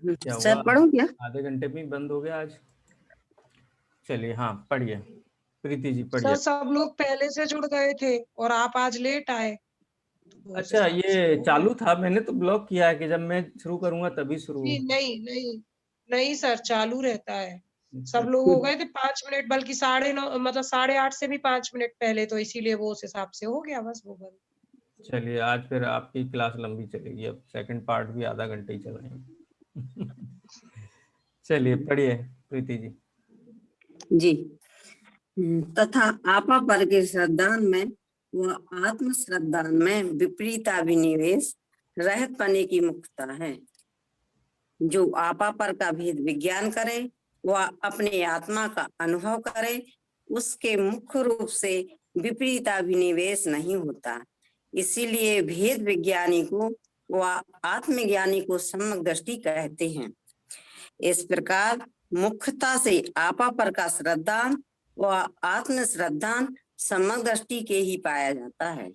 क्या सर हुआ, पढ़ूं क्या? आधे घंटे में ही बंद हो गया आज? चलिए हाँ पढ़िए, प्रीति जी सर पढ़िए। सब लोग पहले से जुड़ गए थे और आप आज लेट आए, तो उस अच्छा, हिसाब से ये हो गया। चालू था, मैंने तो ब्लॉक किया है कि जब मैं शुरू करूंगा तभी शुरू जी हो। नहीं नहीं, नहीं सर चालू रहता है। अच्छा, सब लोग हो गए थे 5 मिनट, बल्कि 9:30 मतलब 8:30 से भी 5 मिनट पहले, तो इसीलिए वो उस हिसाब से हो गया बस वो बंद। चलिए आज फिर आपकी क्लास लंबी चलेगी, अब सेकंड पार्ट भी आधा घंटे ही चलाएंगे। चलिए पढ़िए प्रीति जी। जी। तथा आपा पर के श्रद्धान में व आत्म श्रद्धान में विपरीताभिनिवेश रहित पने की मुख्यता है। जो आपा पर का भेद विज्ञान करे वह अपने आत्मा का अनुभव करे, उसके मुख्य रूप से विपरीताभिनिवेश नहीं होता। इसीलिए भेद विज्ञानी को व आत्मज्ञानी को सम्यक दृष्टि कहते हैं। इस प्रकार मुख्यता से आपा पर का श्रद्धान व आत्म श्रद्धान सम्यक दृष्टि के ही पाया जाता है,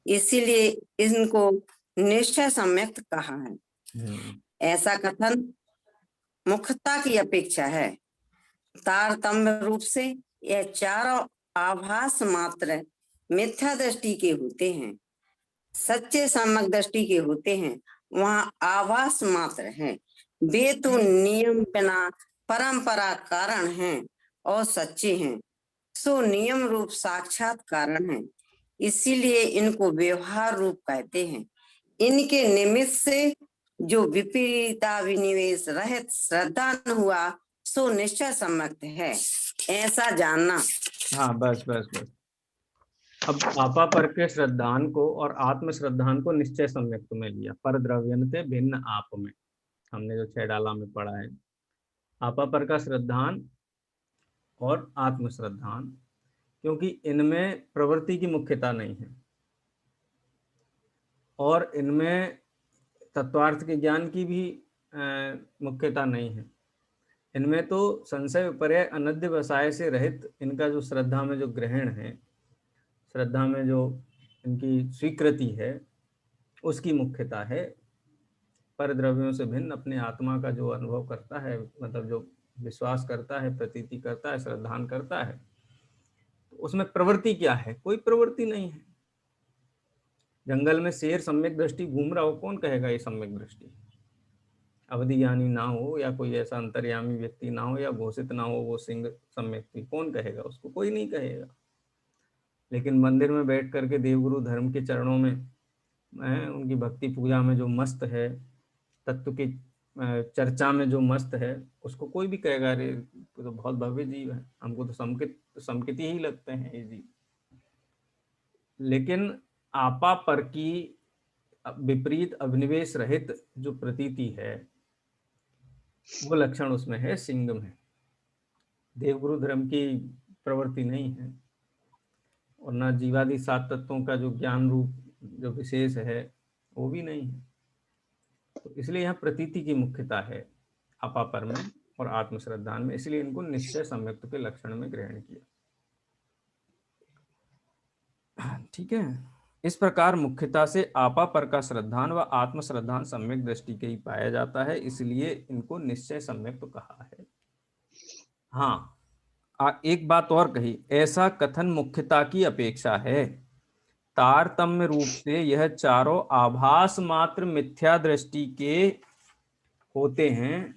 इसीलिए इनको निश्चय सम्यक्त कहा है। ऐसा कथन मुख्यता की अपेक्षा है। तारतम्य रूप से यह चारों आभास मात्र मिथ्या दृष्टि के होते हैं। सच्चे सम्यक दृष्टि के होते हैं, वहाँ आभास मात्र है। वे तो नियम बिना परंपरा कारण हैं और सच्चे हैं, सो नियम रूप साक्षात कारण है, इसीलिए इनको व्यवहार रूप कहते हैं। इनके निमित्त से जो विपरीताभिनिवेश रहित श्रद्धान हुआ सो निश्चय सम्यक्त है, ऐसा जानना। हाँ बस बस बस। अब आपा पर के श्रद्धान को और आत्म श्रद्धान को निश्चय सम्यक्त में लिया, पर द्रव्यन्ते भिन्न आप में, हमने जो 6 डाला में पढ़ा है। आपा पर का श्रद्धान और आत्म श्रद्धान, क्योंकि इनमें प्रवृत्ति की मुख्यता नहीं है और इनमें तत्वार्थ के ज्ञान की भी मुख्यता नहीं है। इनमें तो संशय विपर्य अनध्यवसाय से रहित इनका जो श्रद्धा में जो ग्रहण है, श्रद्धा में जो इनकी स्वीकृति है, उसकी मुख्यता है। पर द्रव्यों से भिन्न अपने आत्मा का जो अनुभव करता है, मतलब जो विश्वास करता है, प्रतीति करता है, श्रद्धान करता है, तो उसमें प्रवृत्ति क्या है? कोई प्रवृत्ति नहीं है। जंगल में शेर सम्यक दृष्टि घूम रहा हो, कौन कहेगा ये सम्यक दृष्टि? अवधि ज्ञानी ना हो या कोई ऐसा अंतर्यामी व्यक्ति ना हो या घोषित ना हो वो सिंह सम्यक्ति, कौन कहेगा उसको? कोई नहीं कहेगा। लेकिन मंदिर में बैठ करके देवगुरु धर्म के चरणों में उनकी भक्ति पूजा में जो मस्त है, तत्व की चर्चा में जो मस्त है, उसको कोई भी कहेगा अरे तो बहुत भव्य जीव है, हमको तो समकित ही लगते हैं ये जीव। लेकिन आपा पर की विपरीत अभिनिवेश रहित जो प्रतीति है, वो लक्षण उसमें है सिंह में। देवगुरु धर्म की प्रवृत्ति नहीं है और न जीवादि 7 तत्वों का जो ज्ञान रूप जो विशेष है वो भी नहीं है। तो इसलिए यहाँ प्रतीति की मुख्यता है अपापर में और आत्मश्रद्धान में, इसलिए इनको निश्चय सम्यक्त के लक्षण में ग्रहण किया। ठीक है। इस प्रकार मुख्यता से आपा पर का श्रद्धान व आत्मश्रद्धान सम्यक दृष्टि के ही पाया जाता है, इसलिए इनको निश्चय सम्यक्त कहा है। हाँ, एक बात और कही, ऐसा कथन मुख्यता की अपेक्षा है। तारतम्य रूप से यह चारों आभास मात्र मिथ्या दृष्टि के होते हैं।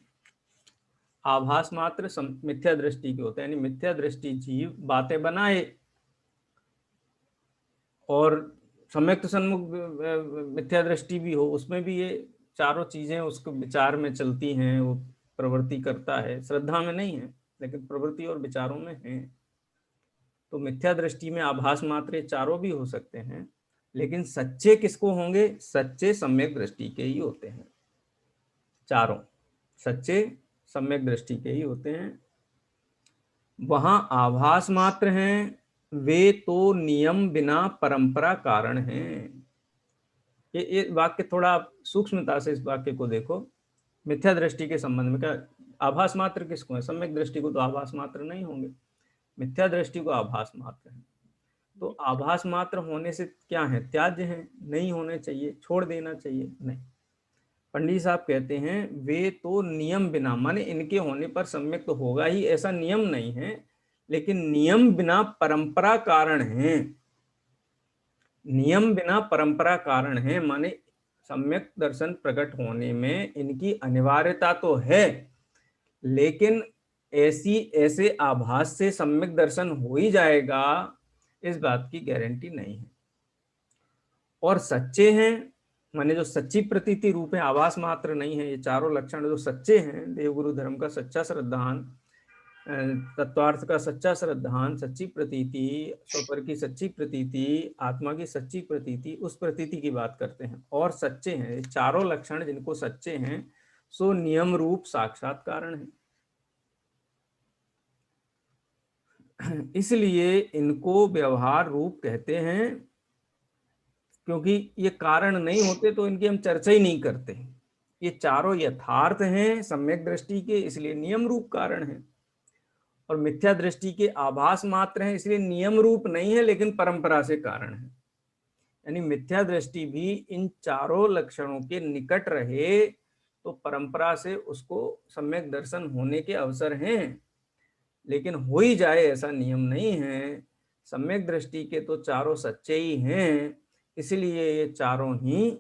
आभास मात्र मिथ्या दृष्टि के होते हैं, यानी मिथ्या दृष्टि जीव बातें बनाए और सम्यक्त सन्मुख मिथ्या दृष्टि भी हो, उसमें भी ये चारों चीजें उसको विचार में चलती हैं, वो प्रवृत्ति करता है, श्रद्धा में नहीं है लेकिन प्रवृत्ति और विचारों में है। तो मिथ्या दृष्टि में आभास मात्र चारों भी हो सकते हैं, लेकिन सच्चे किसको होंगे? सच्चे सम्यक दृष्टि के ही होते हैं। चारों सच्चे सम्यक दृष्टि के ही होते हैं। वहां आभास मात्र हैं, वे तो नियम बिना परंपरा कारण हैं। ये वाक्य थोड़ा सूक्ष्मता से इस वाक्य को देखो। मिथ्या दृष्टि के संबंध में क्या आभास मात्र किसको है? सम्यक दृष्टि को तो आभास मात्र नहीं होंगे, मिथ्या दृष्टि को आभास मात्र है। तो आभास मात्र होने से क्या है? त्याज्य है, नहीं होने चाहिए, छोड़ देना चाहिए? नहीं, पंडित साहब कहते हैं वे तो नियम बिना, माने इनके होने पर सम्यक तो होगा ही, ऐसा नियम नहीं है, लेकिन नियम बिना परंपरा कारण है। नियम बिना परंपरा कारण है, माने सम्यक दर्शन प्रकट होने में इनकी अनिवार्यता तो है, लेकिन ऐसे आभास से सम्यक दर्शन हो ही जाएगा, इस बात की गारंटी नहीं है। और सच्चे हैं, माने जो सच्ची प्रतीति रूप है, आभास मात्र नहीं है। ये चारों लक्षण जो सच्चे हैं, देवगुरु धर्म का सच्चा श्रद्धान, तत्वार्थ का सच्चा श्रद्धान, सच्ची प्रतीति, स्वपर की सच्ची प्रतीति, आत्मा की सच्ची प्रतीति, उस प्रतीति की बात करते हैं। और सच्चे हैं ये चारों लक्षण, जिनको सच्चे हैं सो नियम रूप साक्षात कारण है। इसलिए इनको व्यवहार रूप कहते हैं, क्योंकि ये कारण नहीं होते तो इनकी हम चर्चा ही नहीं करते। ये चारों यथार्थ हैं सम्यक दृष्टि के, इसलिए नियम रूप कारण है, और मिथ्या दृष्टि के आभास मात्र हैं, इसलिए नियम रूप नहीं है, लेकिन परंपरा से कारण है। यानी मिथ्या दृष्टि भी इन चारों लक्षणों के निकट रहे तो परंपरा से उसको सम्यक दर्शन होने के अवसर हैं, लेकिन हो ही जाए ऐसा नियम नहीं है। सम्यक दृष्टि के तो चारों सच्चे ही हैं, इसलिए ये चारों ही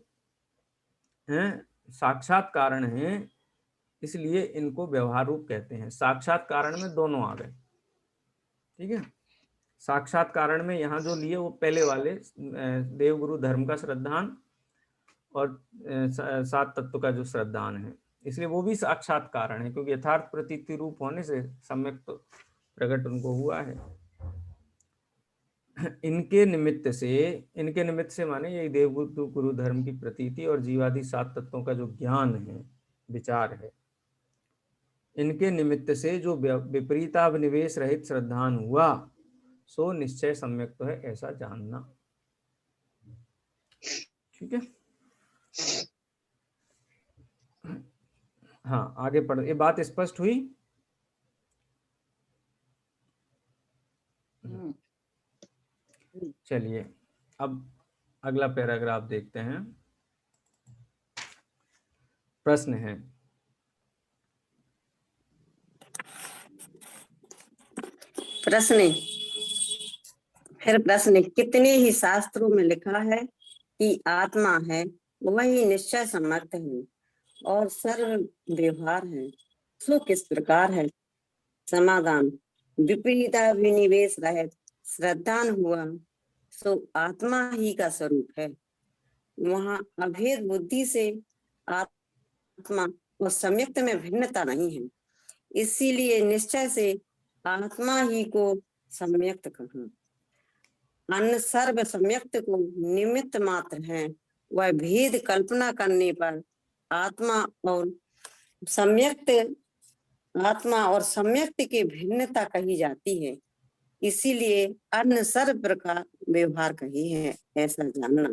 हैं साक्षात कारण हैं, इसलिए इनको व्यवहार रूप कहते हैं। साक्षात कारण में दोनों आ गए, ठीक है। साक्षात कारण में यहाँ जो लिए वो पहले वाले देवगुरु धर्म का श्रद्धान और सात तत्व का जो श्रद्धान है, इसलिए वो भी साक्षात कारण है, क्योंकि यथार्थ प्रतीति रूप होने से सम्यक तो प्रकट उनको हुआ है। इनके निमित्त से माने ये देवगुरु गुरु धर्म की प्रतीति और जीवादि सात तत्वों का जो ज्ञान है, विचार है, इनके निमित्त से जो विपरीताभिनिवेश रहित श्रद्धान हुआ सो निश्चय सम्यक तो है, ऐसा जानना। ठीक है, हाँ आगे पढ़, ये बात स्पष्ट हुई। चलिए अब अगला पैराग्राफ देखते हैं। प्रश्न है, प्रश्न, कितने ही शास्त्रों में लिखा है कि आत्मा है वही निश्चय सम्यक्त है और सर्व व्यवहार है, सो किस प्रकार है? समाधान, विपरीता विनिवेश रहित श्रद्धान हुआ सो आत्मा ही का स्वरूप है। वहां अभेद बुद्धि से आत्मा और सम्यक्त में भिन्नता नहीं है, इसीलिए निश्चय से आत्मा ही को सम्यक्त कहा। अन्य सर्व सम्यक्त को निमित्त मात्र है, वह भेद कल्पना करने पर आत्मा और सम्यक्त के भिन्नता कही जाती है, इसीलिए अन्य सर्व प्रकार व्यवहार कही है, ऐसा जानना।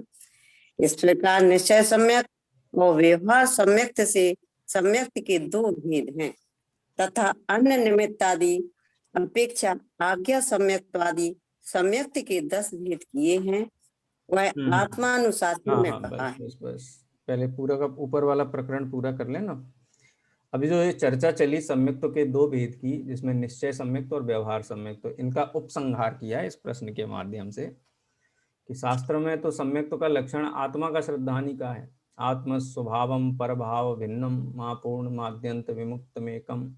इस प्रकार निश्चय सम्यक और व्यवहार सम्यक्त से सम्यक्त के दो भेद हैं तथा अन्य निमित्तादि अपेक्षा आज्ञा सम्यक्तवादी सम्यक्त के 10 भेद किए हैं, वह आत्मानुसार में कहा है। बस पहले पूरा का ऊपर वाला प्रकरण पूरा कर लेना। अभी जो ये चर्चा चली सम्यक्त के दो भेद की, जिसमें निश्चय सम्यक्त और व्यवहार सम्यक्त, तो इनका उपसंहार किया है इस प्रश्न के माध्यम से कि शास्त्र में तो सम्यक्त का लक्षण आत्मा का श्रद्धानी का है। आत्म स्वभावम परभाव भिन्नम मां पूर्ण माद्यंत विमुक्तमेकम,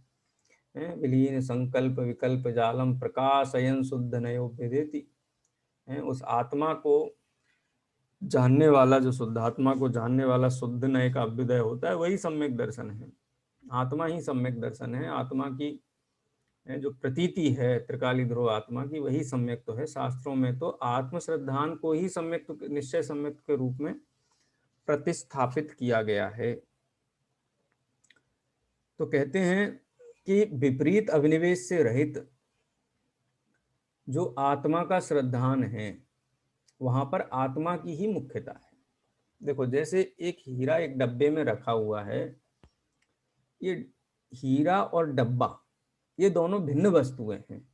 विलीन संकल्प विकल्प जालम प्रकाशयन शुद्ध नयो भेदेति। उस आत्मा को जानने वाला, जो शुद्ध आत्मा को जानने वाला शुद्ध नय का अभ्युदय होता है, वही सम्यक दर्शन है। आत्मा ही सम्यक दर्शन है। आत्मा की जो प्रतीति है त्रिकाली ध्रुव आत्मा की, वही सम्यक तो है। शास्त्रों में तो आत्म श्रद्धान को ही सम्यक निश्चय सम्यक के रूप में प्रतिस्थापित किया गया है। तो कहते हैं कि विपरीत अभिनिवेश से रहित जो आत्मा का श्रद्धान है, वहां पर आत्मा की ही मुख्यता है। देखो, जैसे एक हीरा एक डब्बे में रखा हुआ है, ये हीरा और डब्बा ये दोनों भिन्न वस्तुएं हैं।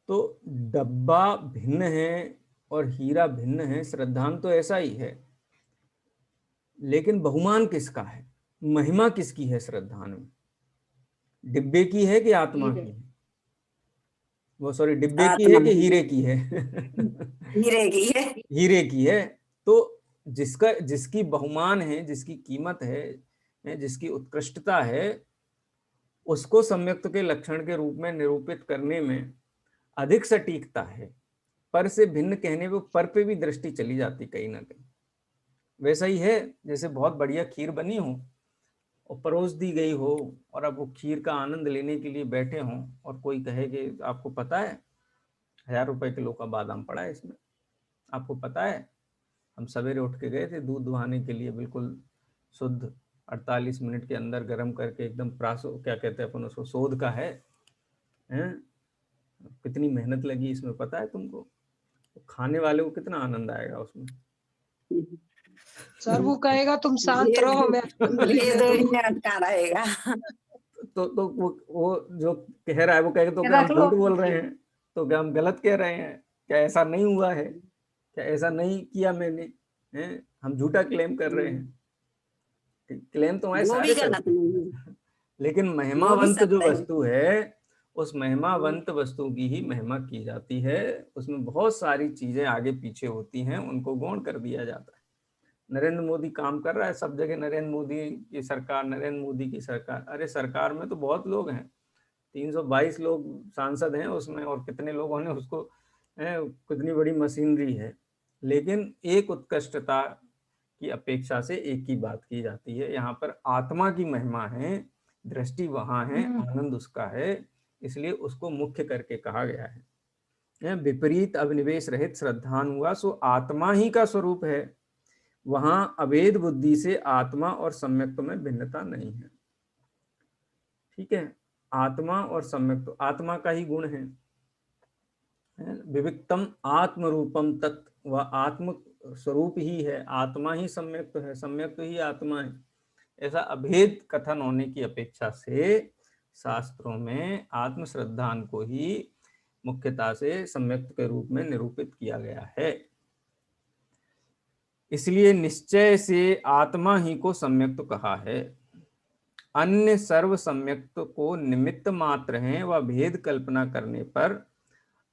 तो डब्बा भिन्न है और हीरा भिन्न है, श्रद्धान तो ऐसा ही है। लेकिन बहुमान किसका है, महिमा किसकी है श्रद्धान में? डिब्बे की है कि आत्मा की है? वो सॉरी, डिब्बे की है आत्मा कि हीरे की है? हीरे की है। हीरे की है। तो जिसकी बहुमान है, जिसकी कीमत है, जिसकी उत्कृष्टता है, उसको सम्यक्त के लक्षण के रूप में निरूपित करने में अधिक सटीकता है। पर से भिन्न कहने पे पर पे भी दृष्टि चली जाती कहीं ना कहीं। वैसा ही है जैसे बहुत बढ़िया खीर बनी हो और परोस दी गई हो, और अब वो खीर का आनंद लेने के लिए बैठे हों, और कोई कहे कि आपको पता है 1000 रुपए किलो का बादाम पड़ा है इसमें, आपको पता है हम सवेरे उठ के गए थे दूध दुहाने के लिए, बिल्कुल शुद्ध 48 मिनट के अंदर गर्म करके एकदम प्रासो क्या कहते हैं अपन उसको, शोध का है, हैं? कितनी मेहनत लगी इसमें पता है तुमको? खाने वाले को कितना आनंद आएगा उसमें। सर वो कहेगा तुम शांत रहो, मैं भेद में अटका रहेगा। तो वो जो कह रहा है वो कहेगा तो क्या हम झूठ बोल रहे हैं, तो क्या हम गलत कह रहे हैं, क्या ऐसा नहीं हुआ है, क्या ऐसा नहीं किया मैंने, हैं? हम झूठा क्लेम कर रहे हैं। क्लेम तो हमारे वो भी सारे गलत करते नहीं हैं, है, लेकिन वो भी महिमावंत जो सत्य है। वस्तु है, उस महिमावंत वस्तु की ही महिमा की जाती है। उसमें बहुत सारी चीजें आगे पीछे होती हैं, उनको गौण कर दिया जाता है। नरेंद्र मोदी काम कर रहा है सब जगह, नरेंद्र मोदी की सरकार, नरेंद्र मोदी की सरकार। अरे सरकार में तो बहुत लोग हैं, 322 लोग सांसद हैं उसमें, और कितने लोगों ने उसको, कितनी बड़ी मशीनरी है। लेकिन एक उत्कृष्टता की अपेक्षा से एक ही बात की जाती है, यहाँ पर आत्मा की महिमा है, दृष्टि वहां है, आनंद उसका है, इसलिए उसको मुख्य करके कहा गया है। विपरीत अभिनिवेश रहित श्रद्धान हुआ सो आत्मा ही का स्वरूप है, वहां अभेद बुद्धि से आत्मा और सम्यक्त में भिन्नता नहीं है। ठीक है, आत्मा और सम्यक्त आत्मा का ही गुण है। विविक्तम आत्म रूपम तत्व, वह आत्म स्वरूप ही है, आत्मा ही सम्यक्त है, सम्यक्त ही आत्मा है। ऐसा अभेद कथन होने की अपेक्षा से शास्त्रों में आत्म श्रद्धान को ही मुख्यता से सम्यक्त के रूप में निरूपित किया गया है। इसलिए निश्चय से आत्मा ही को सम्यक्त कहा है। अन्य सर्व सम्यक्त को निमित्त मात्र हैं, वह भेद कल्पना करने पर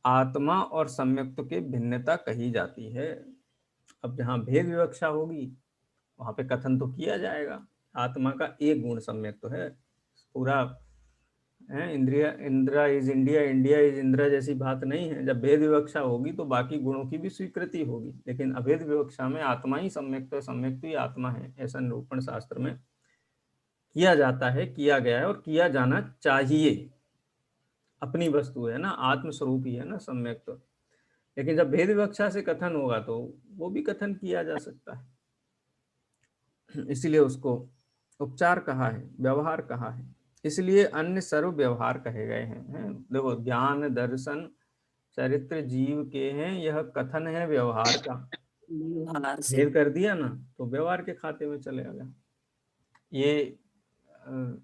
आत्मा और सम्यक्त के भिन्नता कही जाती है। अब जहाँ भेद विवक्षा होगी वहां पे कथन तो किया जाएगा, आत्मा का एक गुण सम्यक्त है, पूरा है इंद्रिया, Indira is India, India is Indira जैसी बात नहीं है। जब भेद विवक्षा होगी तो बाकी गुणों की भी स्वीकृति होगी, लेकिन अभेद विवक्षा में आत्मा ही सम्यक्त है, सम्यक्त ही आत्मा है, ऐसा निरूपण शास्त्र में किया जाता है, किया गया है और किया जाना चाहिए। अपनी वस्तु है ना, आत्मस्वरूप ही है ना सम्यक्त। लेकिन जब भेद विवक्षा से कथन होगा तो वो भी कथन किया जा सकता है, इसलिए उसको उपचार कहा है, व्यवहार कहा है। इसलिए अन्य सर्व व्यवहार कहे गए हैं। देखो, ज्ञान दर्शन चरित्र जीव के हैं, यह कथन है व्यवहार का। व्यवहार से भेद कर दिया ना तो व्यवहार के खाते में चले गया। ये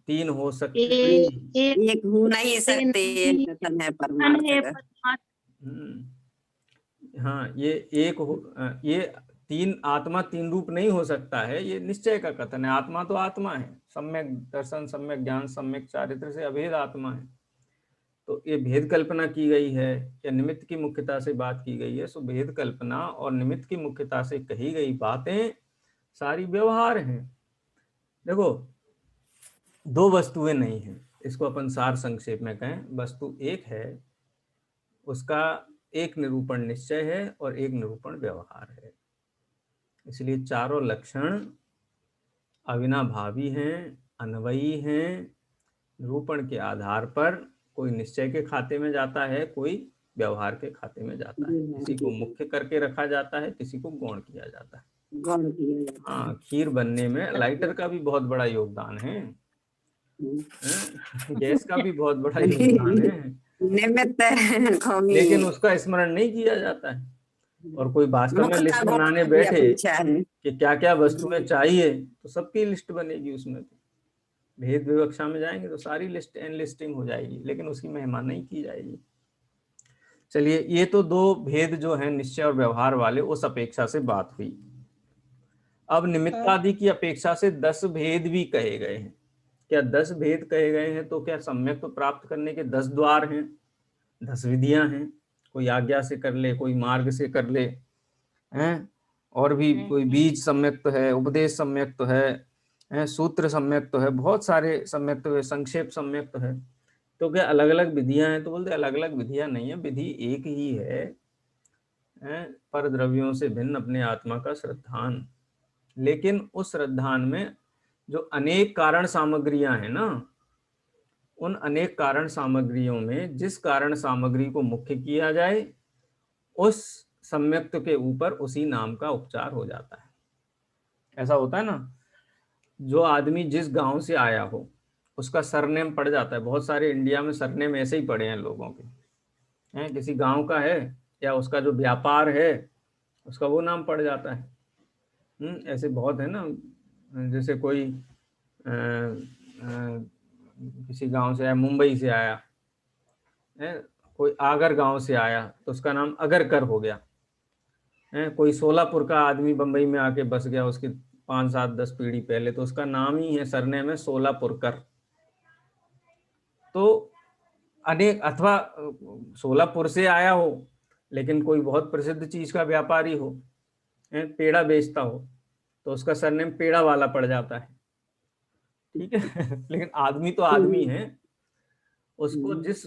तीन हो सकते एक हो नहीं सकते, ये कथन है परमार्थ का। हाँ, ये एक हो, ये तीन आत्मा तीन रूप नहीं हो सकता है, ये निश्चय का कथन है। आत्मा तो आत्मा है, सम्यक दर्शन, सम्यक ज्ञान, सम्यक चारित्र से अभेद आत्मा है। तो ये भेद कल्पना की गई है या निमित्त की मुख्यता से बात की गई है, सो भेद कल्पना और निमित्त की मुख्यता से कही गई बातें सारी व्यवहार हैं। देखो, दो वस्तुएं नहीं हैं, इसको अपन सार संक्षेप में कहें, वस्तु एक है, उसका एक निरूपण निश्चय है और एक निरूपण व्यवहार है। इसलिए चारों लक्षण अविनाभावी हैं, अन्वयी हैं। निरूपण के आधार पर कोई निश्चय के खाते में जाता है, कोई व्यवहार के खाते में जाता है, किसी को मुख्य करके रखा जाता है, किसी को गौण किया जाता है। गौण किया जाता है। हाँ, खीर बनने में लाइटर का भी बहुत बड़ा योगदान है, गैस का भी बहुत बड़ा योगदान है, निमित्त कौमी लेकिन उसका स्मरण नहीं किया जाता है। और कोई वास्तव में मुख्य लिस्ट का गौण बनाने की बैठे अपेक्षा है। कि क्या क्या वस्तुएं चाहिए, तो सबकी लिस्ट बनेगी उसमें। तो भेद विवक्षा में जाएंगे तो सारी लिस्ट एनलिस्टिंग हो जाएगी, लेकिन उसकी महिमा नहीं की जाएगी। चलिए, ये तो दो भेद जो हैं निश्चय और व्यवहार वाले, उस अपेक्षा से बात हुई। अब निमित्तादि की अपेक्षा से 10 भेद भी कहे गए हैं। क्या 10 भेद कहे गए हैं तो क्या सम्यक प्राप्त करने के 10 द्वार हैं, 10 विधियां हैं? कोई आज्ञा से कर ले, कोई मार्ग से कर ले, हैं, और भी कोई बीज सम्यक तो है, उपदेश सम्यक तो है, सूत्र सम्यक तो है, बहुत सारे सम्यक तो है, संक्षेप सम्यक तो है। तो क्या अलग अलग विधियां हैं? तो बोलते अलग अलग विधियां नहीं है, विधि एक ही है, पर द्रव्यों से भिन्न अपने आत्मा का श्रद्धान। लेकिन उस श्रद्धान में जो अनेक कारण सामग्रियां हैं ना, उन अनेक कारण सामग्रियों में जिस कारण सामग्री को मुख्य किया जाए उस सम्यक्त के ऊपर उसी नाम का उपचार हो जाता है। ऐसा होता है ना, जो आदमी जिस गांव से आया हो उसका सरनेम पड़ जाता है। बहुत सारे इंडिया में सरनेम ऐसे ही पड़े हैं लोगों के, हैं, किसी गांव का है या उसका जो व्यापार है उसका वो नाम पड़ जाता है। ऐसे बहुत है ना, जैसे कोई किसी गांव से आया, मुंबई से आया है, कोई आगर गांव से आया तो उसका नाम अगरकर हो गया है। कोई सोलापुर का आदमी बंबई में आके बस गया, उसकी 5, 7, 10 पीढ़ी पहले, तो उसका नाम ही है, सरनेम है सोलापुरकर। तो अनेक, अथवा सोलापुर से आया हो लेकिन कोई बहुत प्रसिद्ध चीज का व्यापारी हो, पेड़ा बेचता हो, तो उसका सरनेम पेड़ा वाला पड़ जाता है, ठीक है। लेकिन आदमी तो आदमी है, उसको जिस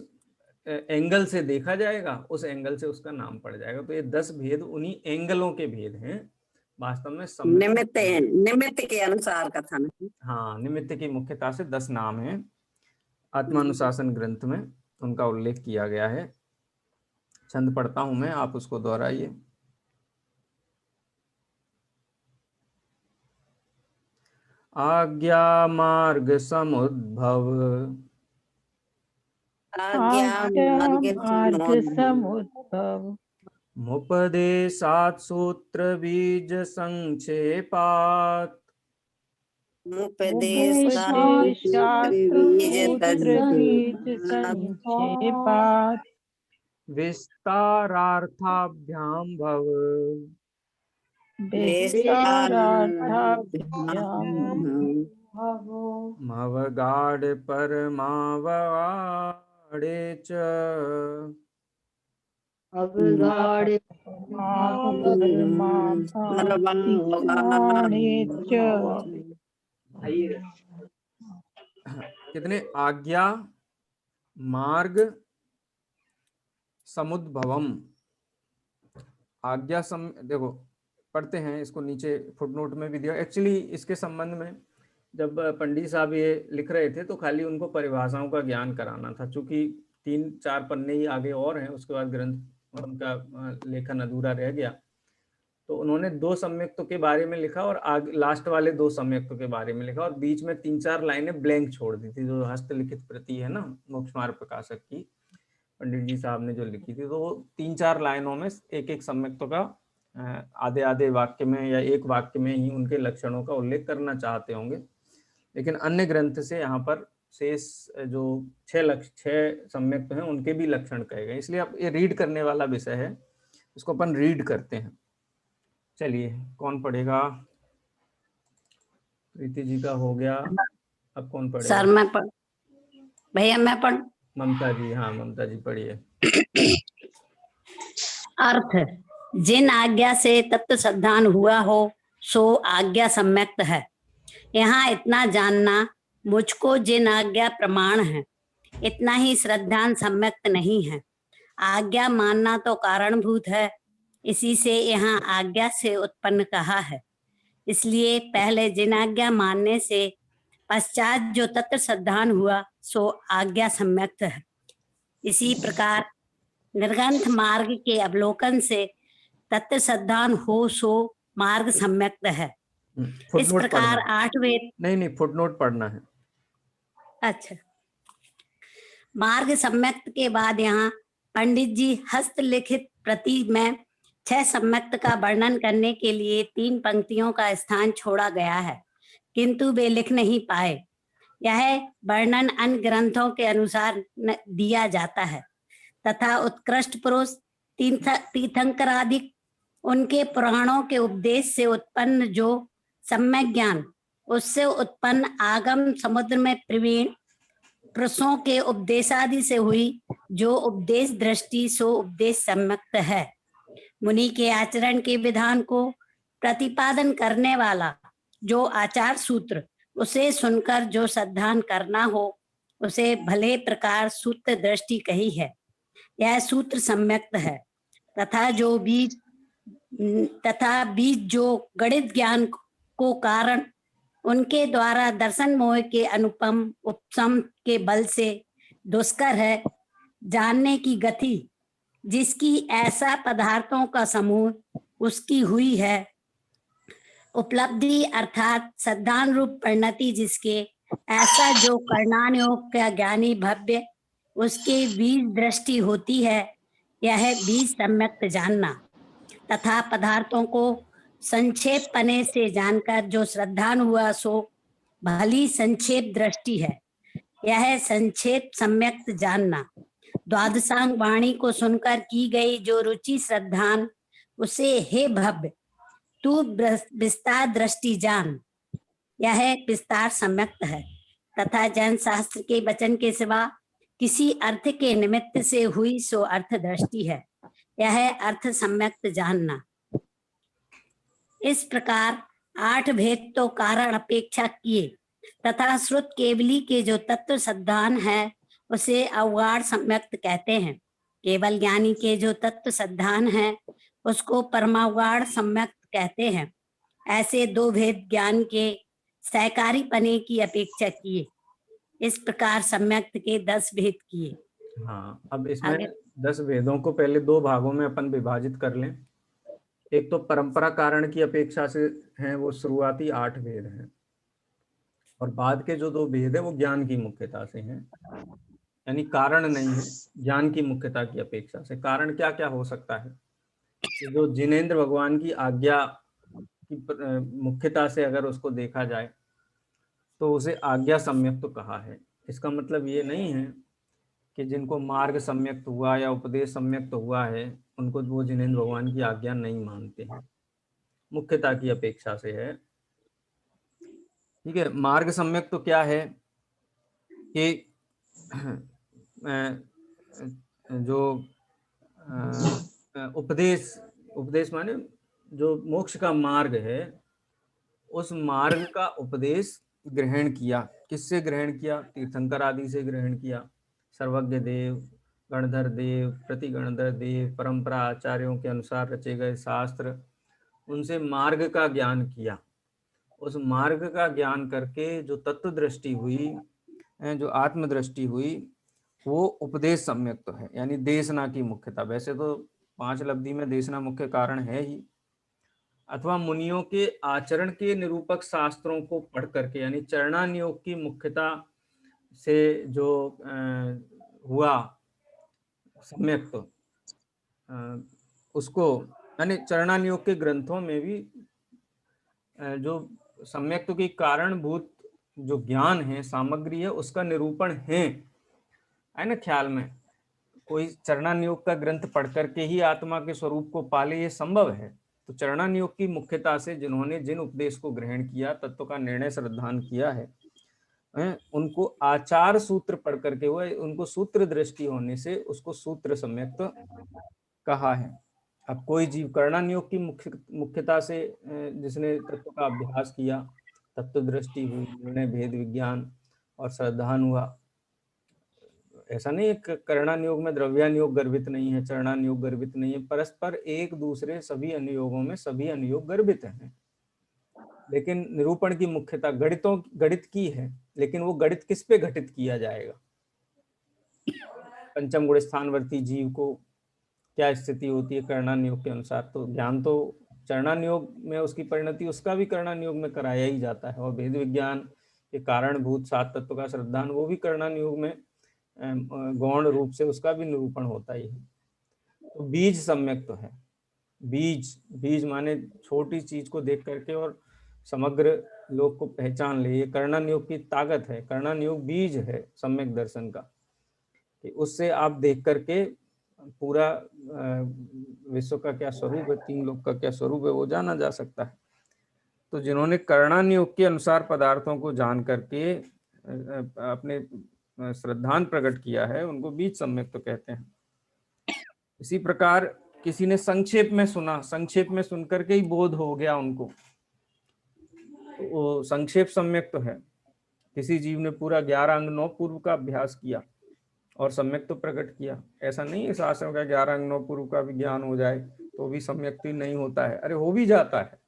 एंगल से देखा जाएगा उस एंगल से उसका नाम पड़ जाएगा। तो ये 10 भेद उन्हीं एंगलों के भेद हैं। वास्तव में निमित्त के अनुसार कथन। हाँ, निमित्त की मुख्यता से 10 नाम हैं। आत्मानुशासन ग्रंथ में उनका उल्लेख किया गया है। छंद पढ़ता हूं मैं, आप उसको दोहराइए। आज्ञा मार्ग समुद्भव, मुपदेशात् सूत्र बीज संक्षेपात्, विस्तारार्थाभ्याम भव, मवगाढ़ परमावगाढ़े च, कितने? आज्ञा मार्ग समुद्भवम। आज्ञा देखो पढ़ते हैं इसको, नीचे फुटनोट में भी दिया। एक्चुअली इसके संबंध में जब पंडित साहब ये लिख रहे थे तो खाली उनको परिभाषाओं का ज्ञान कराना था, चूंकि 3-4 पन्ने ही आगे और हैं, उसके बाद ग्रंथ उनका लेखन अधूरा रह गया। तो उन्होंने 2 सम्यक्तों के बारे में लिखा और आगे लास्ट वाले 2 सम्यक्तों के बारे में लिखा, और बीच में 3-4 लाइनें ब्लैंक छोड़ दी थी, जो हस्तलिखित प्रति है ना मोक्ष मार्ग प्रकाशक की, पंडित जी साहब ने जो लिखी थी। तो वो 3-4 लाइनों में एक एक सम्यक्तों का आधे आधे वाक्य में या एक वाक्य में ही उनके लक्षणों का उल्लेख करना चाहते होंगे। लेकिन अन्य ग्रंथ से यहाँ पर शेष जो 6 सम्यक्त हैं उनके भी लक्षण कहे गए, इसलिए अब ये रीड करने वाला विषय है, इसको अपन रीड करते हैं। चलिए, कौन पढ़ेगा? प्रीति जी का हो गया, अब कौन पढ़ेगा? सर मैं भैया मैं पढ़। ममता जी, हाँ ममता जी पढ़िए। अर्थ, जिन आज्ञा से तत्व श्रद्धान हुआ हो सो आज्ञा सम्यक्त है। यहाँ इतना जानना, मुझको जिन आज्ञा प्रमाण है इतना ही श्रद्धान सम्यक्त नहीं है। आज्ञा मानना तो कारणभूत है, इसी से यहाँ आज्ञा से उत्पन्न कहा है। इसलिए पहले जिन आज्ञा मानने से पश्चात जो तत्व श्रद्धान हुआ सो आज्ञा सम्यक्त है। इसी प्रकार निर्ग्रंथ मार्ग के अवलोकन से तत्व श्रद्धान हो सो मार्ग सम्यक्त है। इस प्रकार 8वें नहीं फुटनोट पढ़ना है। अच्छा, मार्ग सम्यक्त के बाद यहाँ पंडित जी हस्तलिखित प्रति में 6 सम्यक्त का वर्णन करने के लिए 3 पंक्तियों का स्थान छोड़ा गया है, किंतु वे लिख नहीं पाए। यह वर्णन अन्य ग्रंथों के अनुसार दिया जाता है तथा उत्कृष्ट पुरुष तीर्थंकरादि उनके पुराणों के उपदेश से उत्पन्न जो सम्यक ज्ञान उससे उत्पन्न आगम समुद्र में प्रवीण पुरुषों के उपदेशादि से हुई जो उपदेश दृष्टि सो उपदेश सम्यक्त है। मुनि के आचरण के विधान को प्रतिपादन करने वाला जो आचार सूत्र उसे सुनकर जो श्रद्धान करना हो उसे भले प्रकार सूत्र दृष्टि कही है, यह सूत्र सम्यक्त है। तथा बीज जो गणित ज्ञान को कारण उनके द्वारा दर्शन मोह के अनुपम उपशम के बल से दुष्कर है, जानने की गति जिसकी ऐसा पदार्थों का समूह उसकी हुई है, उपलब्धि अर्थात सद्धान रूप परिणति जिसके ऐसा जो कर्णान योग का ज्ञानी भव्य उसके बीज दृष्टि होती है, यह बीज सम्यक जानना। तथा पदार्थों को संक्षेप पने से जानकर जो श्रद्धान हुआ सो भली संक्षेप दृष्टि है, यह संक्षेप सम्यक जानना। द्वादशांग वाणी को सुनकर की गई जो रुचि श्रद्धान उसे हे भव्य तू विस्तार दृष्टि जान, यह विस्तार सम्यक्त है। तथा जैन शास्त्र के वचन के सिवा किसी अर्थ के निमित्त से हुई सो अर्थ दृष्टि है, यह अर्थ सम्यक्त जानना। इस प्रकार 8 भेद तो कारण अपेक्षा किए तथा श्रुत केवली के जो तत्व सद्धान है उसे अवगाढ़ सम्यक्त कहते हैं। केवल ज्ञानी के जो तत्व सद्धान है उसको परमावगाढ़ सम्यक्त कहते हैं। ऐसे 2 भेद ज्ञान के सहकारी पने की अपेक्षा किए। इस प्रकार सम्यक्त के 10 भेद किए। हाँ, अब इसमें 10 भेदों को पहले 2 भागों में अपन विभाजित कर लें। एक तो परंपरा कारण की अपेक्षा से हैं, वो शुरुआती 8 भेद हैं, और बाद के जो 2 भेद है वो ज्ञान की मुख्यता से हैं, यानी कारण नहीं है, ज्ञान की मुख्यता की अपेक्षा से। कारण क्या क्या हो सकता है कि जो जिनेंद्र भगवान की आज्ञा की मुख्यता से अगर उसको देखा जाए तो उसे आज्ञा सम्यक्त तो कहा है। इसका मतलब ये नहीं है कि जिनको मार्ग सम्यक्त हुआ या उपदेश सम्यक्त हुआ है उनको वो जिनेंद्र भगवान की आज्ञा नहीं मानते हैं, मुख्यता की अपेक्षा से है। ठीक है, मार्ग सम्यक्त तो क्या है कि जो उपदेश माने जो मोक्ष का मार्ग है उस मार्ग का उपदेश ग्रहण किया। किससे ग्रहण किया? तीर्थंकर आदि से ग्रहण किया। सर्वज्ञ देव, गणधर देव, प्रति गणधर देव, परंपरा आचार्यों के अनुसार रचे गए शास्त्र, उनसे मार्ग का ज्ञान किया। उस मार्ग का ज्ञान करके जो तत्व दृष्टि हुई, जो आत्मदृष्टि हुई, वो उपदेश सम्यक तो है, यानी देशना की मुख्यता। वैसे तो 5 लब्धि में देशना मुख्य कारण है ही, अथवा मुनियों के आचरण के निरूपक शास्त्रों को पढ़ करके, यानी चरणानियोग की मुख्यता से जो हुआ सम्यक तो उसको, यानी चरणानियोग के ग्रंथों में भी जो सम्यक की कारणभूत जो ज्ञान है, सामग्री है, उसका निरूपण है ना। ख्याल में कोई चरणानियोग का ग्रंथ पढ़ करके ही आत्मा के स्वरूप को पाले, ये संभव है। तो चरणानियोग की मुख्यता से जिन्होंने जिन उपदेश को ग्रहण किया, तत्व का निर्णय श्रद्धान किया है, उनको आचार सूत्र पढ़ करके हुआ, उनको सूत्र दृष्टि होने से उसको सूत्र सम्यक कहा है। अब कोई जीव कर्णानियोग की मुख्यता से जिसने तत्व का अभ्यास किया, तत्व दृष्टि हुई, निर्णय भेद विज्ञान और श्रद्धान हुआ। ऐसा नहीं है कर्णानियोग में द्रव्यानियोग गर्भित नहीं है, चरणानियोग गर्भित नहीं है, परस्पर एक दूसरे सभी अनुयोगों में सभी अनुयोग गर्भित हैं। लेकिन निरूपण की मुख्यता गणित की है, लेकिन वो गणित किस पे घटित किया जाएगा? पंचम गुण स्थानवर्ती जीव को क्या स्थिति होती है कर्णानियोग के अनुसार? तो ज्ञान तो चरणानियोग में उसकी परिणति उसका भी कर्णानियोग में कराया ही जाता है, और भेद विज्ञान के कारणभूत 7 तत्व का श्रद्धान वो भी कर्णानियोग में गौण रूप से उसका भी निरूपण होता ही है। तो बीज सम्यक तो है। बीज माने छोटी चीज को देख करके और समग्र लोक को पहचान ले, ये कर्णानियोग की ताकत है। कर्णानियोग बीज है सम्यक दर्शन का, कि उससे आप देख करके पूरा विश्व का क्या स्वरूप है, 3 लोक का क्या स्वरूप है, वो जाना जा सकता है। तो जिन्होंने करणानियोग के अनुसार पदार्थों को जान करके अपने श्रद्धांत प्रकट किया है उनको बीज सम्यक तो कहते हैं। इसी प्रकार किसी ने संक्षेप में सुना, संक्षेप में सुनकर के ही बोध हो गया उनको, तो वो संक्षेप सम्यक तो है। किसी जीव ने पूरा 11 अंग 9 पूर्व का अभ्यास किया और सम्यक तो प्रकट किया। ऐसा नहीं है शास्त्रों का 11 अंग 9 पूर्व का भी ज्ञान हो जाए तो भी सम्यक तो नहीं होता है, अरे हो भी जाता है।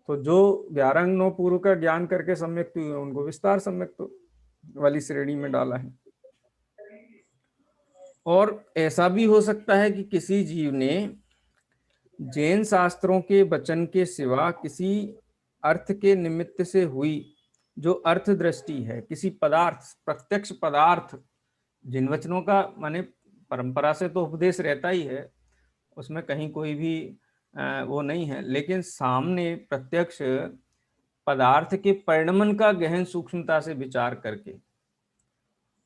तो जो 11 अंग 9 पूर्व का ज्ञान करके सम्यक तो उनको विस्तार सम्यक तो वाली श्रेणी में डाला है। और ऐसा भी हो सकता है कि किसी जीव ने जैन शास्त्रों के वचन के सिवा किसी अर्थ के निमित्त से हुई जो अर्थ दृष्टि है, किसी पदार्थ, प्रत्यक्ष पदार्थ, जिन वचनों का माने परंपरा से तो उपदेश रहता ही है, उसमें कहीं कोई भी वो नहीं है, लेकिन सामने प्रत्यक्ष पदार्थ के परिणमन का गहन सूक्ष्मता से विचार करके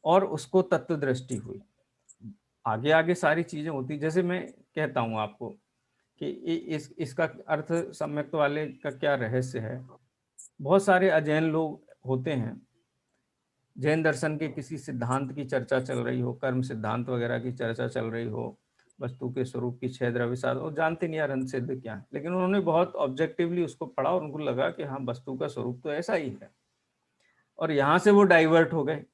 और उसको तत्व दृष्टि हुई। आगे आगे सारी चीजें होती, जैसे मैं कहता हूं आपको कि इसका अर्थ सम्यक वाले का क्या रहस्य है। बहुत सारे अजैन लोग होते हैं, जैन दर्शन के किसी सिद्धांत की चर्चा चल रही हो, कर्म सिद्धांत वगैरह की चर्चा चल रही हो, वस्तु के स्वरूप की 6 द्रव्य साध, वो जानते नहीं यार अंत सिद्ध क्या है, लेकिन उन्होंने बहुत ऑब्जेक्टिवली उसको पढ़ा और उनको लगा कि हाँ वस्तु का स्वरूप तो ऐसा ही है, और यहाँ से वो डाइवर्ट हो गए।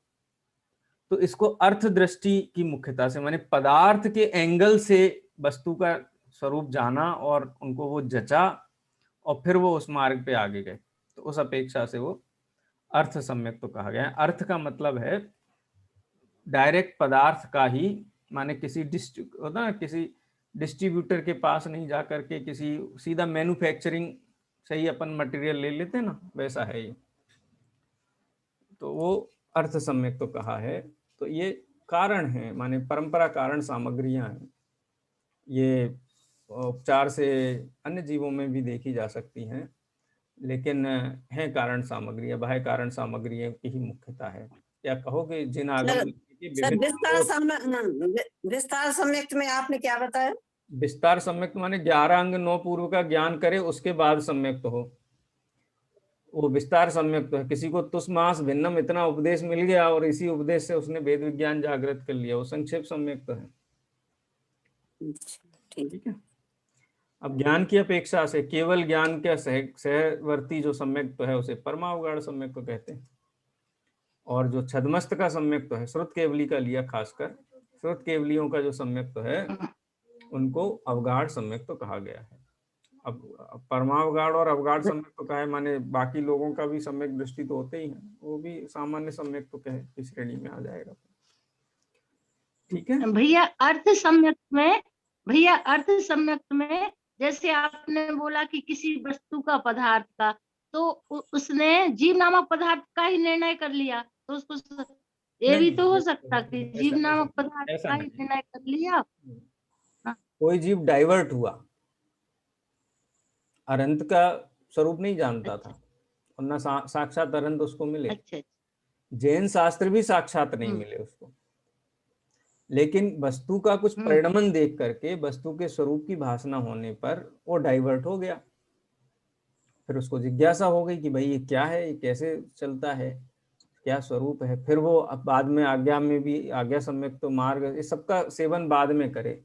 तो इसको अर्थ दृष्टि की मुख्यता से, माने पदार्थ के एंगल से वस्तु का स्वरूप जाना और उनको वो जचा और फिर वो उस मार्ग पे आगे गए, तो उस अपेक्षा से वो अर्थ सम्यक तो कहा गया है। अर्थ का मतलब है डायरेक्ट पदार्थ का ही, माने किसी होता ना, किसी डिस्ट्रीब्यूटर के पास नहीं जा करके किसी सीधा मैन्युफैक्चरिंग से ही अपन मटेरियल ले लेते ना, वैसा है ये, तो वो अर्थ सम्यक तो कहा है। तो ये कारण है, माने परंपरा कारण सामग्रियां हैं, ये उपचार से अन्य जीवों में भी देखी जा सकती हैं, लेकिन है कारण सामग्रियां, बाह्य कारण सामग्रियों की ही मुख्यता है। क्या कहोगे जिन आगम विस्तार सम्यक में आपने क्या बताया? विस्तार सम्यक माने 11 अंग 9 पूर्व का ज्ञान करे उसके बाद सम्यक तो हो, वो विस्तार सम्यक तो है। किसी को तुस मास भिन्नम इतना उपदेश मिल गया और इसी उपदेश से उसने वेद विज्ञान जागृत कर लिया, वो संक्षेप सम्यक तो है। ठीक है। अब ज्ञान की अपेक्षा से केवल ज्ञान के सहवर्ती जो सम्यक तो है उसे परमावगाढ़ सम्यक तो कहते हैं, और जो छदमस्त का सम्यक तो है, श्रुत केवली का लिया खासकर, श्रुत केवलियों का जो सम्यक तो है उनको अवगाढ़ सम्यक तो कहा गया है। अब परमावगाढ़ और अवगाढ़ सम्यक तो कहा है, माने बाकी लोगों का भी सम्यक दृष्टि तो होते ही है, वो भी सामान्य सम्यक तो कहे इस श्रेणी में आ जाएगा। ठीक है भैया। अर्थ सम्यक में जैसे आपने बोला कि किसी वस्तु का, पदार्थ का, तो उसने जीव नामक पदार्थ का ही निर्णय कर लिया, तो उसको ये भी तो हो सकता कि जीव नामक पदार्थ का ही निर्णय कर लिया। कोई जीव डाइवर्ट हुआ, अनंत का स्वरूप नहीं जानता था और ना साक्षात अनंत उसको मिले। अच्छा। जैन शास्त्र भी साक्षात नहीं मिले उसको, लेकिन वस्तु का कुछ परिणमन देख करके, वस्तु के स्वरूप की भासना होने पर वो डाइवर्ट हो गया। फिर उसको जिज्ञासा हो गई कि भाई ये क्या है, ये कैसे चलता है, क्या स्वरूप है। फिर वो बाद में आज्ञा में भी, आज्ञा सम्यक तो मार्ग, इस सबका सेवन बाद में करे,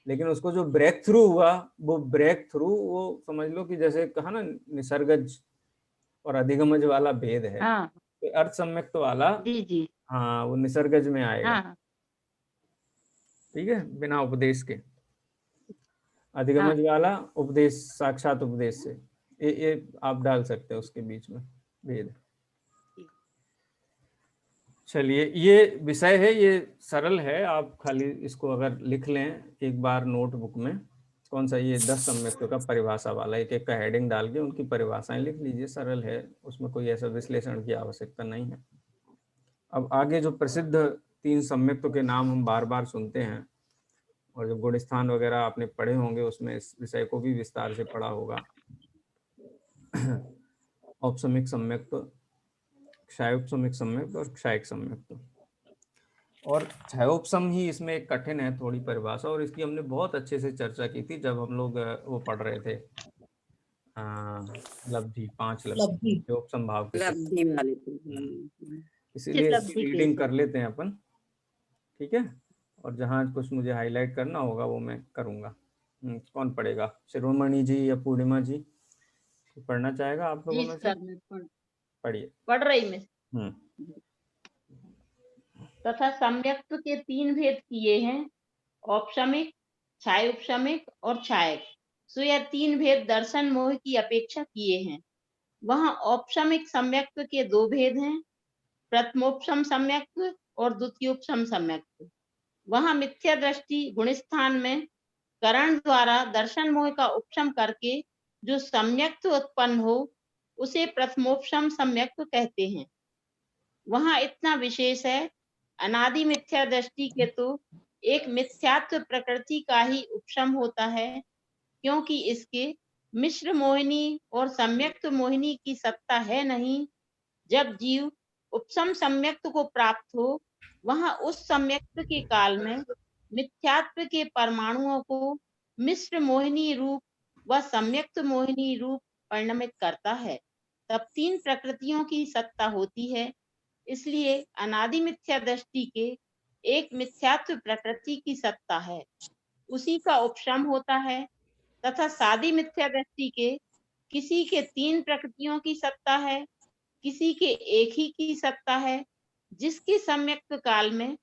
लेकिन उसको जो ब्रेक थ्रू हुआ, वो ब्रेक थ्रू वो समझ लो कि जैसे कहा ना निसर्गज और अधिगमज वाला भेद है। हाँ। तो अर्थ सम्यक तो वाला जी हाँ वो निसर्गज में आएगा। हाँ। ठीक है, बिना उपदेश के। अधिगमज वाला उपदेश, साक्षात उपदेश से, ये आप डाल सकते हैं उसके बीच में भेद। चलिए, ये विषय है, ये सरल है, आप खाली इसको अगर लिख लें एक बार नोटबुक में, कौन सा ये 10 सम्यक्तों का परिभाषा वाला, एक एक का हेडिंग डाल के उनकी परिभाषाएं लिख लीजिए, सरल है, उसमें कोई ऐसा विश्लेषण की आवश्यकता नहीं है। अब आगे जो प्रसिद्ध 3 सम्यक्तों के नाम हम बार बार सुनते हैं, और जो गुणस्थान वगैरह आपने पढ़े होंगे उसमें इस विषय को भी विस्तार से पढ़ा होगा। औपसमिक सम्यक्त, क्षायोपसमिक सम्यक्त और क्षायिक सम्यक्त। और क्षयोपसम ही इसमें एक कठिन है थोड़ी परिभाषा, और इसकी हमने बहुत अच्छे से चर्चा की थी जब हम लोग वो पढ़ रहे थे लब्धि, 5 लब्धि लब्धि। जो उपसंभाव के सिद्ध। लब्धि वाले को। इसीलिए लब्धि इसकी के रीडिंग सिद्ध। कर लेते हैं अपन, ठीक है। और जहाँ कुछ मुझे हाईलाइट करना होगा वो मैं करूँगा। कौन पढ़ेगा, शिरोमणि जी या पूर्णिमा जी पढ़ना चाहेगा आप लोगों जी में से? सर, मैं पढ़िए। पढ़ रही मैं। हम्म तथा सम्यक्त्व के 3 भेद किए हैं, औपशमिक, छाय उपशमिक और छायक। सो यह 3 भेद दर्शन मोह की अपेक्षा किए हैं। वहाँ औपशमिक सम्यक्त्व के 2 भेद हैं, प्रथमोपशम सम्यक्त्व और द्वितीयोपशम सम्यक्त्व। वहाँ मिथ्या दृष्टि गुणस्थान में करण द्वारा दर्शन मोह का उपशम करके जो सम्यक्त्व उत्पन्न हो उसे प्रथमोपशम सम्यक्त्व कहते हैं। वहाँ इतना विशेष है, अनादि मिथ्या दृष्टि के तो एक मिथ्यात्व प्रकृति का ही उपशम होता है, क्योंकि इसके मिश्र मोहिनी और सम्यक्त्व मोहिनी की सत्ता है नहीं। जब जीव उपशम सम्यक्त्व को प्राप्त हो, वहाँ उस सम्यक्त्व के काल में मिथ्यात्व के परमाणुओं को मिश्र मोहिनी रूप व सम्यक्त्व मोहिनी रूप परिणमित करता है। तब 3 प्रकृतियों की सत्ता होती है। इसलिए अनादि मिथ्या दृष्टि के एक मिथ्यात्व प्रकृति की सत्ता है, उसी का उपशम होता है। तथा सादी मिथ्या दृष्टि के किसी के 3 प्रकृतियों की सत्ता है, किसी के एक ही की सत्ता है। जिसके सम्यक्त काल में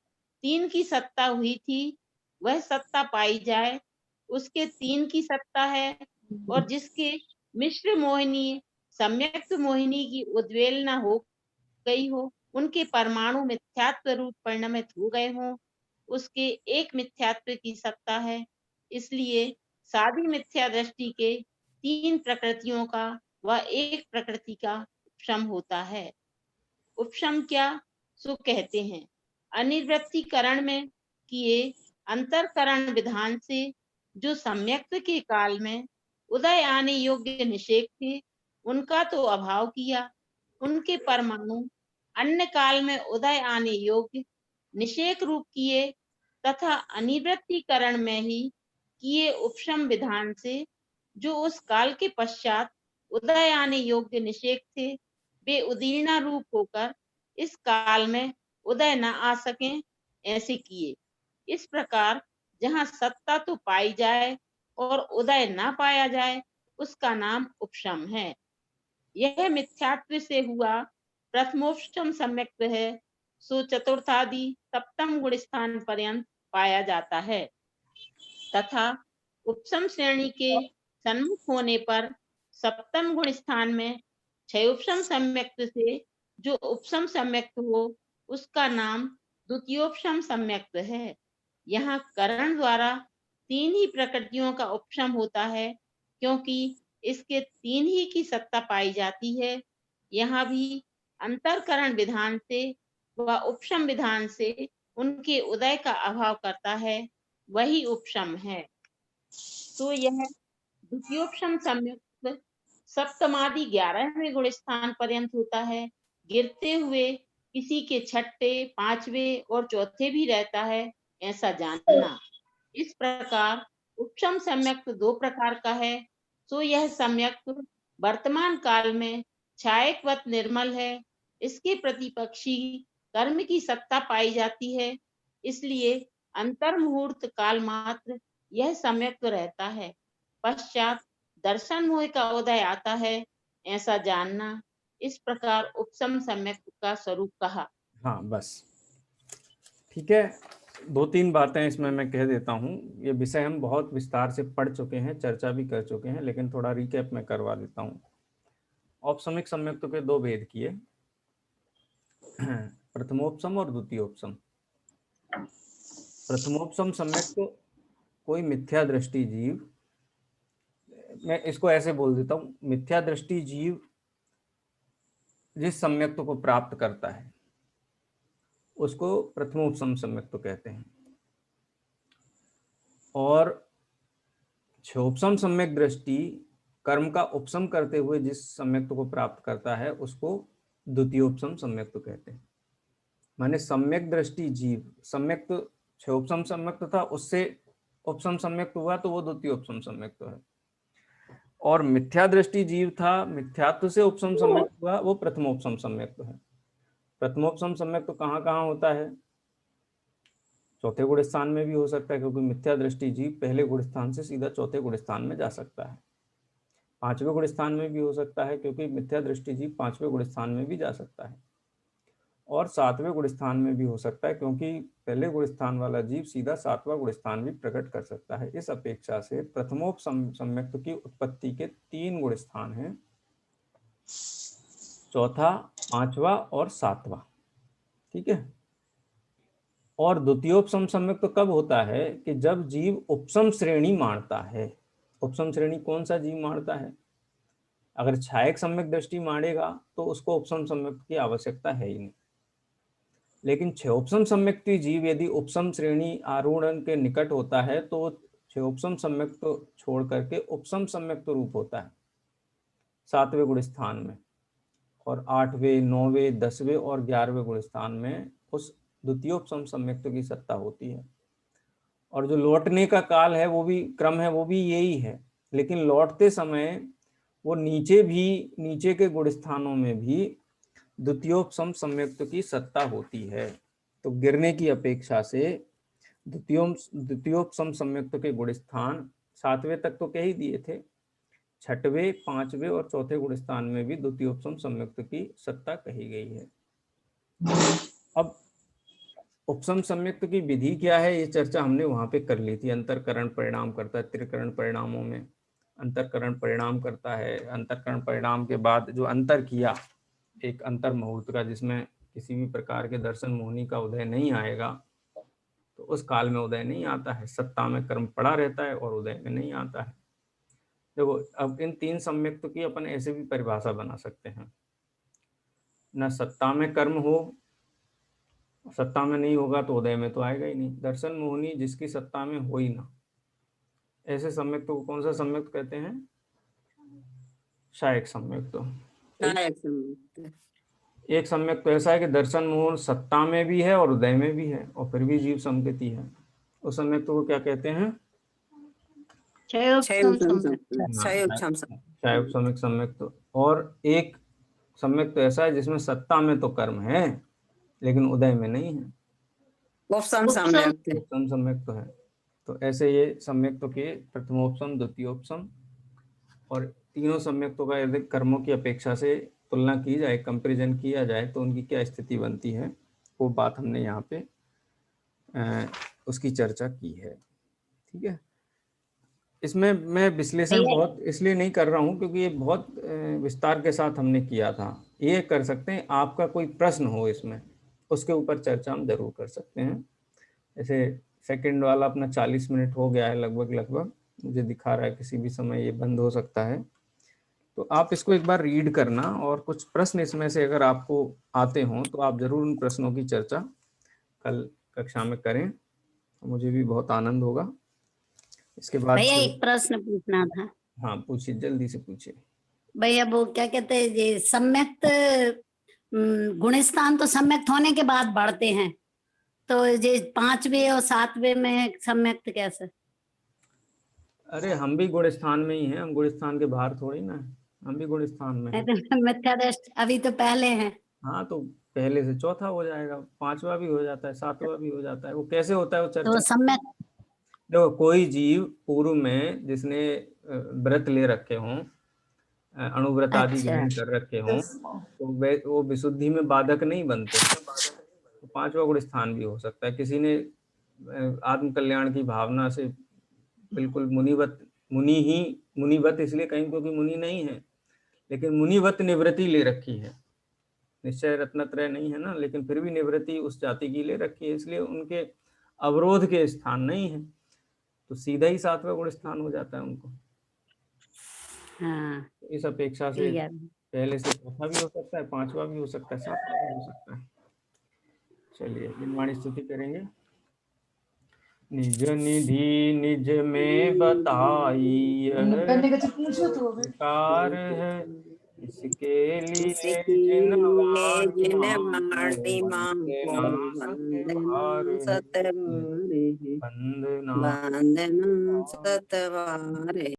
3 की सत्ता हुई थी, वह सत्ता पाई जाए, उसके 3 की सत्ता है। और जिसके मिश्र मोहिनी सम्यक्त मोहिनी की उद्वेलना हो गई हो, उनके परमाणु मिथ्यात्व रूप परिणमित हो गए हों, उसके एक मिथ्यात्व की सत्ता है। इसलिए सादी मिथ्या दृष्टि के 3 प्रकृतियों का व एक प्रकृति का उपशम होता है। उपशम क्या, सो कहते हैं अनिवृत्तिकरण में किए अंतरकरण विधान से जो सम्यक्त्व के काल में उदय आने योग्य निषेक थे, उनका तो अभाव किया। उनके परमाणु अन्य काल में उदय आने योग्य निषेक रूप किए तथा अनिवृत्तिकरण में ही किए उपशम विधान से जो उस काल के पश्चात उदय आने योग्य निषेक थे, वे उदीर्णा रूप होकर इस काल में उदय न आ सकें, ऐसे किए। इस प्रकार जहाँ सत्ता तो पाई जाए और उदय न पाया जाए, उसका नाम उपशम है। यह मिथ्यात्व से हुआ प्रथमोपशम सम्यक्त्व है, सो चतुर्थादि सप्तम गुण स्थान पर्यंत पाया जाता है। तथा उपशम श्रेणी के सन्मुख होने पर सप्तम गुण स्थान में क्षयोपशम सम्यक्त्व से जो उपशम सम्यक्त्व हो, उसका नाम द्वितीयोपशम सम्यक्त्व है। यहाँ करण द्वारा 3 ही प्रकृतियों का उपशम होता है, क्योंकि इसके 3 ही की सत्ता पाई जाती है। यहाँ भी अंतरकरण विधान से व उपशम विधान से उनके उदय का अभाव करता है, वही उपशम है। तो यह द्वितीयोपशम सम्यक्त्व सप्तमादि 11वें गुण स्थान पर्यंत होता है। गिरते हुए किसी के छठे, 5वें और चौथे भी रहता है, ऐसा जानना। इस प्रकार उपशम सम्यक्त्व 2 प्रकार का है। तो यह सम्यक्त्व वर्तमान काल में छायकवत निर्मल है। इसके प्रतिपक्षी कर्म की सत्ता पाई जाती है, इसलिए अंतर मुहूर्त काल मात्र यह सम्यक्त्व रहता है। पश्चात दर्शन मोह का उदय आता है, ऐसा जानना। इस प्रकार उपशम सम्यक्त्व का स्वरूप कहा। हाँ बस ठीक है। 2-3 बातें इसमें मैं कह देता हूँ। ये विषय हम बहुत विस्तार से पढ़ चुके हैं, चर्चा भी कर चुके हैं, लेकिन थोड़ा रिकैप में करवा देता हूँ। औपशमिक सम्यक्त्व के 2 भेद किए, प्रथमोपशम और द्वितीयोपशम। प्रथमोपशम सम्यक्त्व कोई मिथ्या दृष्टि जीव, मैं इसको ऐसे बोल देता हूँ, मिथ्या दृष्टि जीव जिस सम्यक्त्व को प्राप्त करता है उसको प्रथमोपशम सम्यक्त्व कहते हैं। और क्षयोपशम सम्यक दृष्टि कर्म का उपशम करते हुए जिस सम्यक्त्व को प्राप्त करता है उसको द्वितीयोपशम सम्यक्त्व कहते हैं। माने सम्यक दृष्टि जीव, सम्यक्त्व क्षयोपशम सम्यक्त्व था, उससे उपशम सम्यक्त्व हुआ तो वो द्वितीयोपशम सम्यक्त्व है। और मिथ्या दृष्टि जीव था, मिथ्यात्व से उपसम सम्यक हुआ, वो प्रथमोपसम सम्यक है। प्रथमोपसम सम्यक तो कहाँ कहाँ होता है? चौथे गुण स्थान में भी हो सकता है, क्योंकि मिथ्या दृष्टि जीव पहले गुण स्थान से सीधा चौथे गुण स्थान में जा सकता है। पांचवें गुण स्थान में भी हो सकता है, क्योंकि मिथ्या दृष्टि जीव पांचवें गुण स्थान में भी जा सकता है। और सातवें गुण स्थान में भी हो सकता है, क्योंकि पहले गुण स्थान वाला जीव सीधा सातवां गुण स्थान भी प्रकट कर सकता है। इस अपेक्षा से प्रथमोपसम सम्यक्त की उत्पत्ति के 3 गुण स्थान हैं, चौथा, पांचवा और सातवां। ठीक है। और द्वितीयोपसम सम्यक्त तो कब होता है कि जब जीव उपसम श्रेणी मानता है। उपसम श्रेणी कौन सा जीव मानता है? अगर छायक सम्यक दृष्टि मानेगा तो उसको उपसम सम्यक्त की आवश्यकता है ही नहीं। लेकिन क्षयोपसम सम्यक्ति जीव यदि उपसम श्रेणी आरूढ़ के निकट होता है तो क्षयोपसम सम्यक्त तो छोड़ करके उपसम सम्यक्त रूप होता है सातवें गुण स्थान में, और 8वें, 9वें, 10वें और 11वें गुण स्थान में उस द्वितीयोपसम सम्यक्त की सत्ता होती है। और जो लौटने का काल है, वो भी क्रम है, वो भी यही है। लेकिन लौटते समय वो नीचे के गुण स्थानों में भी द्वितीयोपसम सम्यक्त की सत्ता होती है। तो गिरने की अपेक्षा से द्वितीयोपसम सम्यक्त के गुण स्थान 7वें तक तो कह ही दिए थे, 6वें, 5वें और चौथे गुण स्थान में भी द्वितीयोपसम सम्यक्त की सत्ता कही गई है। अब उपसम सम्यक्त की विधि क्या है, ये चर्चा हमने वहां पे कर ली थी। अंतरकरण परिणाम करता है, त्रिकरण परिणामों में अंतरकरण परिणाम करता है। अंतरकरण परिणाम के बाद जो अंतर किया, एक अंतर मुहूर्त का, जिसमें किसी भी प्रकार के दर्शन मोहनी का उदय नहीं आएगा, तो उस काल में उदय नहीं आता है। सत्ता में कर्म पड़ा रहता है और उदय में नहीं आता है। देखो, अब इन 3 सम्यक्त की अपन ऐसे भी परिभाषा बना सकते हैं, न सत्ता में कर्म हो, सत्ता में नहीं होगा तो उदय में तो आएगा ही नहीं। दर्शन मोहनी जिसकी सत्ता में हो ही ना, ऐसे सम्यक्त को कौन सा सम्यक्त कहते हैं? शायक सम्यक्त। एक सम्यक्त तो ऐसा है कि दर्शन मोहन सत्ता में भी है और उदय में भी है, और फिर भी जीव संगति है। उस सम्यक्त को क्या कहते हैं? क्षयोपसमिक सम्यक्त। और एक सम्यक्त तो ऐसा है जिसमें सत्ता में तो कर्म है लेकिन उदय में नहीं है, उपसम सम्यक्त है। तो ऐसे ये सम्यक्तों के प्रथमोपसम, द्वितीयोपसम और तीनों सम्यक्तों का यदि कर्मों की अपेक्षा से तुलना की जाए, कंपैरिजन किया जाए, तो उनकी क्या स्थिति बनती है, वो बात हमने यहाँ पे उसकी चर्चा की है। ठीक है। इसमें मैं विश्लेषण बहुत इसलिए नहीं कर रहा हूँ क्योंकि ये बहुत विस्तार के साथ हमने किया था। ये कर सकते हैं, आपका कोई प्रश्न हो इसमें, उसके ऊपर चर्चा हम जरूर कर सकते हैं। जैसे सेकंड वाला अपना 40 मिनट हो गया है लगभग, मुझे दिखा रहा है किसी भी समय ये बंद हो सकता है। तो आप इसको एक बार रीड करना, और कुछ प्रश्न इसमें से अगर आपको आते हों तो आप जरूर उन प्रश्नों की चर्चा कल कक्षा में करें, तो मुझे भी बहुत आनंद होगा। इसके बाद भैया एक प्रश्न पूछना था। हाँ पूछिए, जल्दी से पूछिए भैया। वो क्या कहते हैं, ये सम्यक्त गुणस्थान तो सम्यक्त होने के बाद बढ़ते हैं, तो ये 5वें और 7वें में सम्यक्त कैसे? अरे हम भी गुण स्थान में ही हैं, हम गुण स्थान के बाहर थोड़ी ना, हम भी गुण स्थान में हैं। मिथ्या दृष्टि अभी तो पहले है। हाँ, तो पहले से चौथा हो जाएगा, 5वां भी हो जाता है, 7वां भी हो जाता है। वो कैसे होता है वो चर्चा? तो सम्यक्त देखो, कोई जीव पूर्व में जिसने व्रत ले रखे हों, अणुव्रत आदि ग्रहण कर रखे हों, तो वो विशुद्धि में बाधक नहीं बनते। तो 5वां गुण स्थान भी हो सकता है। किसी ने आत्म कल्याण की भावना से बिल्कुल मुनिवत इसलिए कहीं क्योंकि मुनि नहीं है, लेकिन मुनिवत निवृत्ति ले रखी है। निश्चय रत्नत्रय नहीं है ना, लेकिन फिर भी निवृत्ति उस जाति की ले रखी है, इसलिए उनके अवरोध के स्थान नहीं है, तो सीधा ही 7वां गुण स्थान हो जाता है उनको। हाँ, तो इस अपेक्षा से पहले से चौथा भी हो सकता है, 5वां भी हो सकता है, 7वां भी हो सकता है। चलिए निर्वाणी स्तुति करेंगे। निज निधि निज में बताई कार है, इसके लिए जिन वंदना सतवारे